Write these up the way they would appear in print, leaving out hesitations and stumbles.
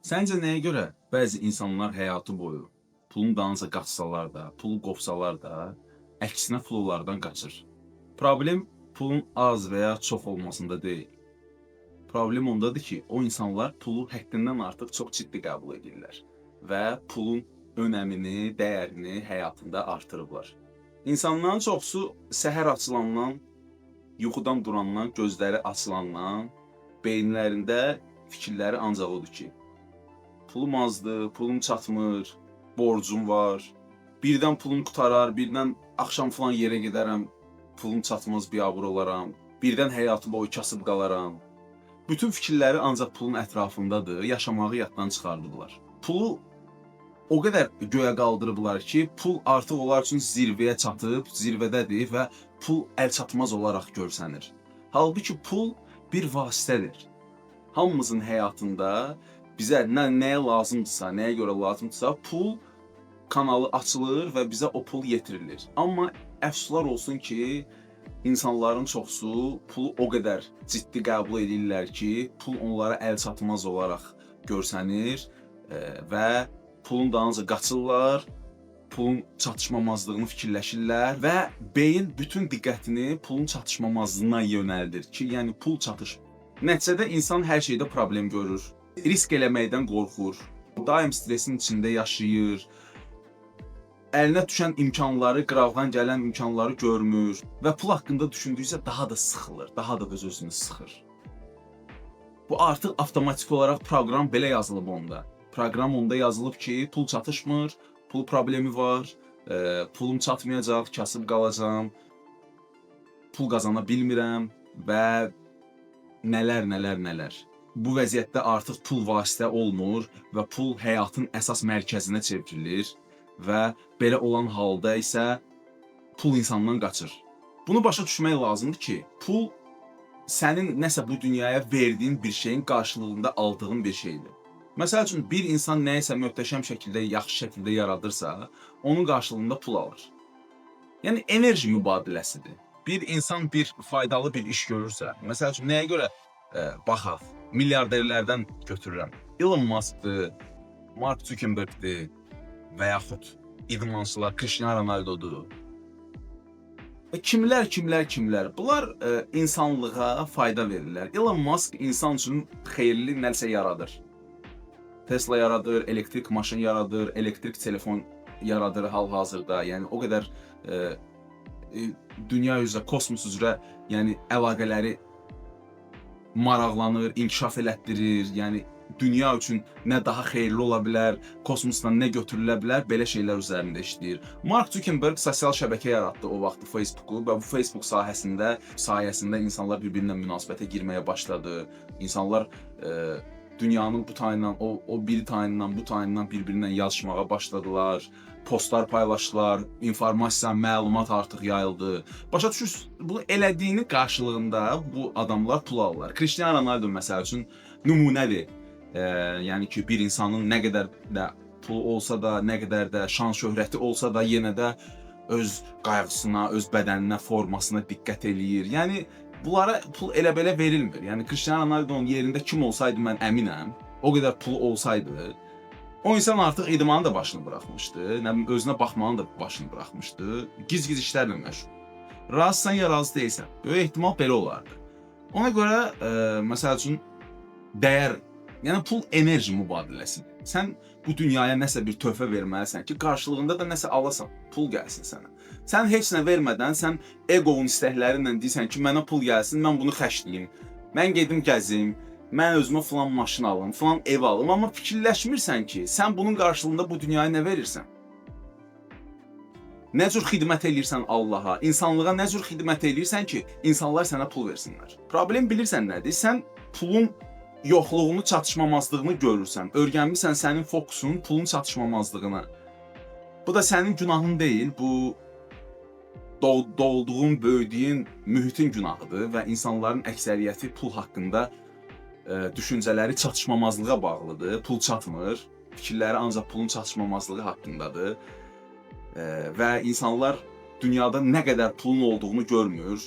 Səncə nəyə görə bəzi insanlar həyatı boyu pulun dalınca qaçsalar da, pulu qovsalar da, əksinə pul onlardan qaçır? Problem pulun az və ya çox olmasında deyil. Problem ondadır ki, o insanlar pulu həddindən artıq çox ciddi qəbul edirlər və pulun önəmini, dəyərini həyatında artırıblar. İnsanların çoxusu səhər açılandan, yuxudan durandan, gözləri açılandan beyinlərində fikirləri ancaq odur ki, pulum azdır, pulum çatmır, borcum var. Birdən pulum qurtarar, birdən axşam falan yerə gedərəm, pulum çatmaz, biabır olaram. Birdən həyatı boyu kasıb qalaram. Bütün fikirləri ancaq pulun ətrafındadır, yaşamağı yaddan çıxardıblar. Pulu o qədər göyə qaldırıblar ki, pul artıq onlar üçün zirvəyə çatıb, zirvədədir və pul əlçatmaz olaraq görsənir. Halbuki pul bir vasitədir. Hamımızın həyatında bizə nəyə lazımdırsa, nəyə görə lazımdırsa, pul kanalı açılır və bizə o pul yetirilir. Amma əfsuslar olsun ki, insanların çoxusu pulu o qədər ciddi qəbul edirlər ki, pul onlara əlçatmaz olaraq görsənir və pulun dalınca qaçırlar, pulun çatışmamazlığını fikirləşirlər və beyin bütün diqqətini pulun çatışmamazlığına yönəldir ki, yəni pul çatışmır. Nəticədə insan hər şeydə problem görür, risk eləməkdən qorxur, daim stresin içində yaşayır, əlinə düşən imkanları, qıraqdan gələn imkanları görmür və pul haqqında düşündükcə daha da sıxılır, daha da öz-özünü sıxır. Bu artıq avtomatik olaraq proqram belə yazılıb onda. Proqram onda yazılıb ki, pul çatışmır, pul problemi var, pulum çatmayacaq, kasıb qalacam, pul qazana bilmirəm və nələr. Bu vəziyyətdə artıq pul vasitə olmur və pul həyatın əsas mərkəzinə çevrilir və belə olan halda isə pul insandan qaçır. Bunu başa düşmək lazımdır ki, pul sənin nəsə bu dünyaya verdiyin bir şeyin qarşılığında aldığın bir şeydir. Məsəl üçün, bir insan nəyisə möhtəşəm şəkildə, yaxşı şəkildə yaradırsa, onun qarşılığında pul alır. Yəni, enerji mübadiləsidir. Bir insan bir faydalı bir iş görürsə, məsəl üçün, nəyə görə baxaq, milyarderlərdən götürürəm. Elon Musk'dır, Mark Zuckerberg'dir və yaxud idmançılar Cristiano Ronaldo'dur. Və kimlər. Bunlar insanlığa fayda verirlər. Elon Musk insan üçün xeyirli nəsə yaradır. Tesla yaradır, elektrik maşın yaradır, elektrik telefon yaradır hal-hazırda. Yəni o qədər dünya üzrə, kosmos üzrə, yəni əlaqələri maraqlanır, inkişaf elətdirir. Yəni dünya üçün nə daha xeyirli ola bilər, kosmosdan nə götürülə bilər, belə şeylər üzərində işləyir. Mark Zuckerberg sosial şəbəkə yaratdı o vaxtı Facebook'u və bu Facebook sayəsində insanlar bir-birinə münasibətə girməyə başladı. İnsanlar dünyanın bu tayından, o biri tayından, bu tayından bir-birinə yazışmağa başladılar. Postlar paylaşdılar, informasiya, məlumat artıq yayıldı. Başa düşürsünüz, bunu elədiyinin qarşılığında bu adamlar pul alırlar. Cristiano Ronaldo məsəl üçün nümunədir. Yəni ki, bir insanın nə qədər də pulu olsa da, nə qədər də şan şöhrəti olsa da, yenə də öz qayğısına, öz bədəninə, formasına diqqət eləyir. Yəni bunlara pul elə-belə verilmir. Yəni Cristiano Ronaldo'nun yerində kim olsaydı mən əminəm, o qədər pulu olsaydı, o insan artıq idmanı da başını buraxmışdı, özünə baxmanı da başını buraxmışdı, giz-giz işlərlə məşğul. Razısan ya razı deyilsən, böyük ehtimal belə olardı. Ona görə, məsəl üçün, dəyər, yəni pul enerji mübadiləsidir. Sən bu dünyaya nəsə bir töhfə verməlisən ki, qarşılığında da nəsə alasan, pul gəlsin sənə. Sən heç nə vermədən, sən eqovun istəklərinlə deyirsən ki, mənə pul gəlsin, mən bunu xərcləyim, mən gedim gəzim, mən özümə filan maşın alım, filan ev alım, amma fikirləşmirsən ki, sən bunun qarşılığında bu dünyaya nə verirsən? Nə cür xidmət eləyirsən Allaha, insanlığa nə cür xidmət eləyirsən ki, insanlar sənə pul versinlər? Problem bilirsən nədir? Sən pulun yoxluğunu, çatışmamazlığını görürsən, öyrənmirsən sənin fokusun pulun çatışmamazlığına. Bu da sənin günahın deyil, bu doğduğun, böyüdüyün mühitin günahıdır və insanların əksəriyyəti pul haqqında düşüncələri çatışmamazlığa bağlıdır, pul çatmır, fikirləri ancaq pulun çatışmamazlığı haqqındadır və insanlar dünyada nə qədər pulun olduğunu görmür.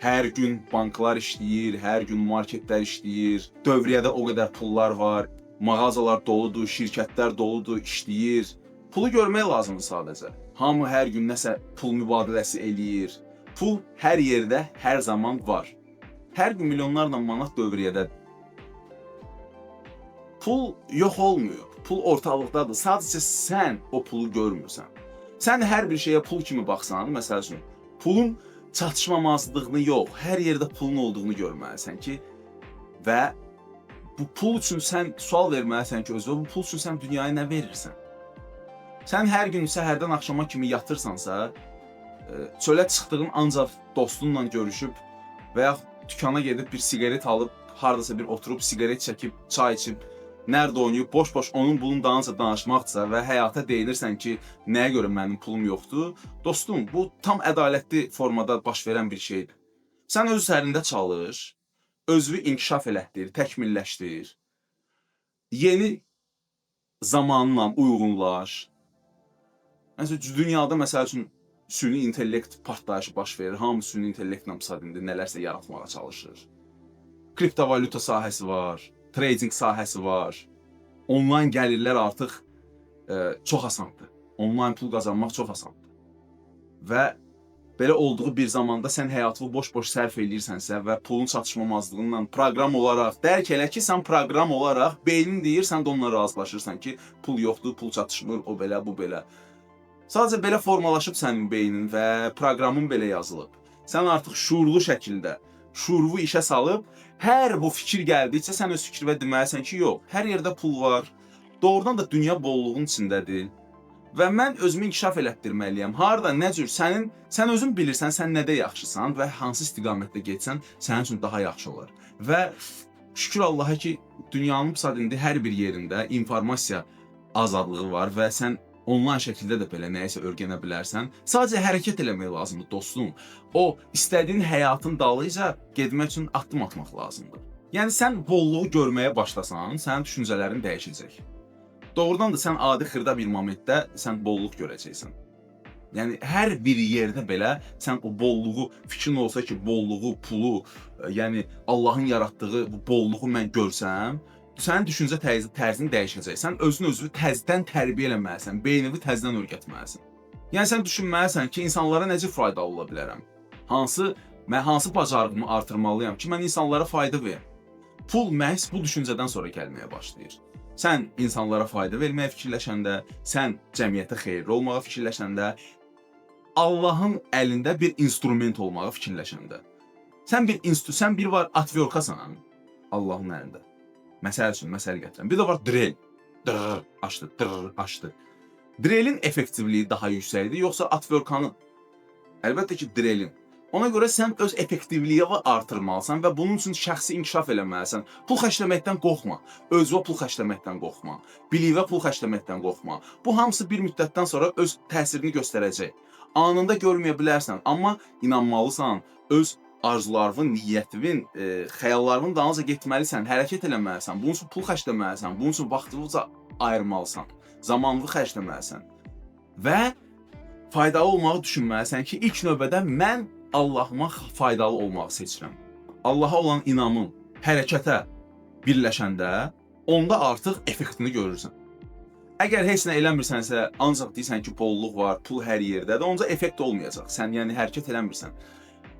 Hər gün banklar işləyir, hər gün marketlər işləyir, dövriyyədə o qədər pullar var, Mağazalar doludur, şirkətlər doludur, işləyir. Pulu görmək lazımdır sadəcə. Hamı hər gün nəsə pul mübadiləsi eləyir. Pul hər yerdə, hər zaman var. Hər gün milyonlarla manat dövriyyədədir. Pul yox olmuyor. Pul ortalıqdadır. Sadəcə sən o pulu görmürsən. Sən hər bir şeyə pul kimi baxsan, məsəl üçün, pulun çatışmamazlığını yox, hər yerdə pulun olduğunu görməlisən ki, və bu pul üçün sən sual verməlisən ki, özünə bu pul üçün sən dünyaya nə verirsən? Sən hər gün səhərdən axşama kimi yatırsansa, çölə çıxdığın ancaq dostunla görüşüb və ya dükana gedib bir siqaret alıb, hardasa bir oturub siqaret çəkib, çay içib, nerede oynayıb, boş-boş onun bunun danışa danışmaqdırsa və həyata deyilirsən ki, nəyə görə mənim pulum yoxdur? Dostum, bu tam ədalətli formada baş verən bir şeydir. Sən öz üzərində çalış, özünü inkişaf elətdir, təkmilləşdir, yeni zamanla uyğunlaş. Məsələn, dünyada məsəl üçün süni intellekt partlayışı baş verir, hamı süni intellektlə nələrsə yaratmağa çalışır. Kriptovalyuta sahəsi var, trading sahəsi var. Onlayn gəlirlər artıq çox asandır. Onlayn pul qazanmaq çox asandır. Və belə olduğu bir zamanda sən həyatını boş-boş sərf edirsənsə və pulun çatışmamazlığından proqram olaraq, dərk elə ki, sən proqram olaraq beynin deyir, sən də onunla razılaşırsan ki, pul yoxdur, pul çatışmır, o belə, bu belə. Sadəcə belə formalaşıb sənin beynin və proqramın belə yazılıb. Sən artıq şuurlu şəkildə, şuurlu işə salıb, hər bu fikir gəldikcə sən öz fikrivə deməlisən ki, yox, hər yerdə pul var, doğrudan da dünya bolluğun içindədir. Və mən özümü inkişaf elətdirməliyəm. Harada, nə cür, sən özün bilirsən, sən nədə yaxşısan və hansı istiqamətdə getsən, sənin üçün daha yaxşı olar. Və şükür Allaha ki, dünyanın indi hər bir yerində informasiya azadlığı var və sən onlayn şəkildə də belə nəyisə öyrənə bilərsən. Sadəcə hərəkət eləmək lazımdır, dostum. O, istədiyin həyatın dalıyca getmək üçün addım atmaq lazımdır. Yəni, sən bolluğu görməyə başlasan, sənin düşüncələrin dəyişəcək. Doğrudan da sən adi xırda bir momentdə sən bolluq görəcəksən. Yəni, hər bir yerdə belə sən o bolluğu, fikrin olsa ki, bolluğu, pulu, yəni Allahın yaratdığı bu bolluğu mən görsəm, sənin düşüncə tərzin dəyişəcək. Sən özünü təzdən tərbiyə eləməlisən, beynini təzdən öyrətməlisən. Yəni, sən düşünməlisən ki, insanlara necə faydalı ola bilərəm? Hansı bacarığımı artırmalıyam ki, mən insanlara fayda verim? Pul məhz bu düşüncədən sonra gəlməyə başlayır. Sən insanlara fayda verməyə fikirləşəndə, sən cəmiyyətə xeyirli olmağa fikirləşəndə, Allahın əlində bir instrument olmağa fikirləşəndə. Sən bir var atverkasan Allahın əlində. Məsəl üçün, məsəl gətirəm. Bir də var drill. Dırr, açdı, dırr, açdı. Drillin effektivliyi daha yüksəkdir, yoxsa atverkanın? Əlbəttə ki, drillin. Ona görə sən öz effektivliyini artırmalısan və bunun üçün şəxsi inkişaf eləməlisən. Pul xərcləməkdən qorxma, özünə pul xərcləməkdən qorxma, biliyinə pul xərcləməkdən qorxma. Bu hamısı bir müddətdən sonra öz təsirini göstərəcək. Anında görməyə bilərsən, amma inanmalısan, öz arzularının, niyyətinin, xəyallarının dalınca getməlisən, hərəkət eləməlisən, bunun üçün pul xərcləməlisən, bunun üçün vaxtını ayırmalısan, zamanını xərcləməlisən və faydalı olmağı düşünməlisən ki, ilk növbədə mən Allahıma faydalı olmağı seçirəm. Allaha olan inamın hərəkətə birləşəndə, onda artıq effektini görürsən. Əgər heç nə eləmirsənsə, ancaq deyirsən ki, bolluq var, pul hər yerdədir, onca effekt olmayacaq. Sən yəni hərəkət eləmirsən.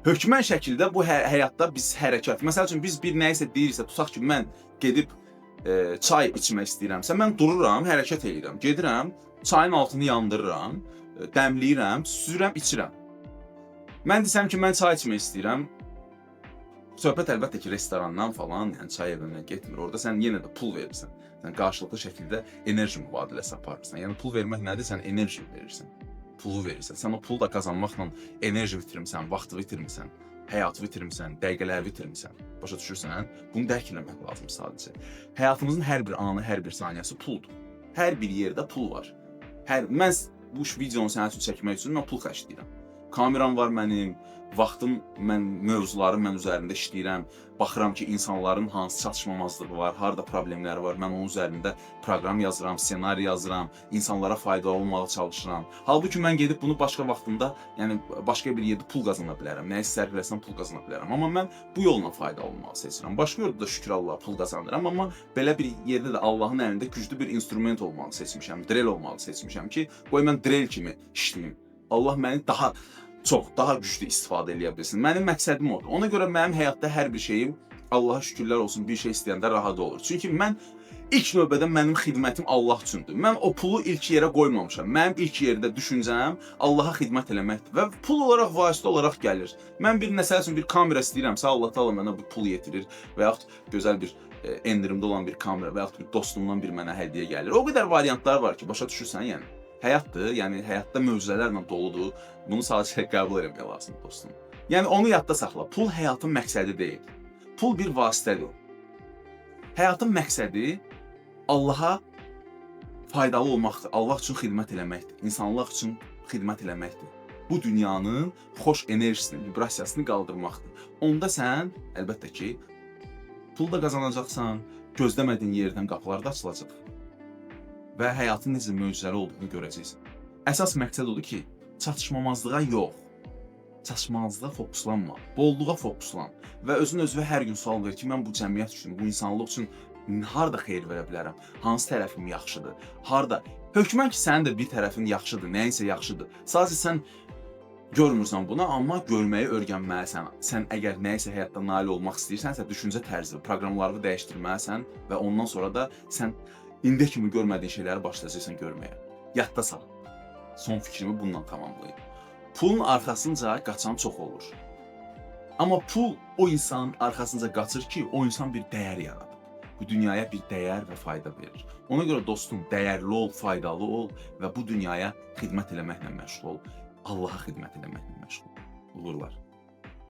Hökmən şəkildə bu həyatda biz hərəkət, məsəl üçün biz bir nəyisə deyirsə, tutaq ki, mən gedib çay içmək istəyirəmsə, mən dururam, hərəkət edirəm, gedirəm, çayın altını yandırıram, dəmləyirəm, süzürəm, içirəm. Mən desəm ki, mən çay içmək istəyirəm, söhbət əlbəttə ki, restorandan falan, yəni çay evinə getmir, orada sən yenə də pul verirsən. Sən qarşılıqlı şəkildə enerji mübadiləsi aparırsan. Yəni, pul vermək nədir? Sən enerji verirsən, pulu verirsən. Sən o pulu da qazanmaqla enerji bitirmirsən, vaxtı bitirmirsən, həyatı bitirmirsən, dəqiqələri bitirmirsən. Başa düşürsən? Bunu dərk eləmək lazım sadəcə. Həyatımızın hər bir anı, hər bir saniyəsi puldur. Hər bir yerdə pul var. Mən bu videonu sənin üçün çəkmək üçün mən pul xərcləyirəm. Kameram var mənim, vaxtım, mövzularım mən üzərində işləyirəm. Baxıram ki, insanların hansı çatışmamazlığı var, harda problemləri var. Mən onun üzərində proqram yazıram, ssenari yazıram, insanlara faydalı olmağa çalışıram. Halbuki mən gedib bunu başqa vaxtımda, yəni başqa bir yerdə pul qazana bilərəm. Nəyisə sərf pul qazana bilərəm. Amma mən bu yolla faydalı olmağı seçirəm. Başqa yolda da şükür Allaha pul qazanıram. Amma belə bir yerdə də Allahın əlində güclü bir instrument olmağı seçmişəm, drill olmağı seçmişəm ki, qoy mən drill kimi işləyim. Allah məni daha güclü istifadə eləyə bilsin. Mənim məqsədim odur. Ona görə mənim həyatda hər bir şeyim, Allaha şükürlər olsun, bir şey istəyəndə rahat olur. Çünki mən ilk növbədə mənim xidmətim Allah üçündür. Mən o pulu ilk yerə qoymamışam. Mənim ilk yerdə düşüncəm Allaha xidmət eləməkdir və pul olaraq, vasitə olaraq gəlir. Mən bir məsəl üçün bir kamera istəyirəmsə, Allah Taala mənə bu pul yetirir və yaxud gözəl bir endirimdə olan bir kamera və yaxud bir dostumdan bir mənə hədiyyə gəlir. O qədər variantlar var ki, başa düşürsən, yəni. Həyatdır, yəni həyatda möcüzələrlə doludur. Bunu sadəcə qəbul etmək lazımdır, dostum. Yəni onu yadda saxla. Pul həyatın məqsədi deyil. Pul bir vasitədir. Həyatın məqsədi Allaha faydalı olmaqdır. Allah üçün xidmət eləməkdir. İnsanlıq üçün xidmət eləməkdir. Bu dünyanın xoş enerjisini, vibrasiyasını qaldırmaqdır. Onda sən, əlbəttə ki, pul da qazanacaqsan, gözləmədiyin yerdən qapılar da açılacaq. Və həyatın necə möcüzəli olduğunu görəcəksən. Əsas məqsəd odur ki, çatışmamazlığa yox, çatışmamazlığa fokuslanma, bolluğa fokuslan və özünə hər gün sual ver ki, mən bu cəmiyyət üçün, bu insanlıq üçün harda xeyir verə bilərəm, hansı tərəfim yaxşıdır, harda. Hökmən ki, sənin də bir tərəfin yaxşıdır, nəyinsə yaxşıdır. Sadəcə sən görmürsən buna, amma görməyi öyrənməlisən. Sən əgər nəyinsə həyatda nail olmaq istəyirsənsə, düşüncə tərzi, proqramlarını dəyişdirməlisən və ondan sonra da sən İndiyə kimi görmədiyin şeyləri başlayacaqsan görməyə. Yadda sal. Son fikrimi bununla tamamlayım. Pulun arxasınca qaçan çox olur. Amma pul o insanın arxasınca qaçır ki, o insan bir dəyər yaradır. Bu dünyaya bir dəyər və fayda verir. Ona görə dostum, dəyərli ol, faydalı ol və bu dünyaya xidmət eləməklə məşğul ol. Allaha xidmət eləməklə məşğul ol. Uğurlar.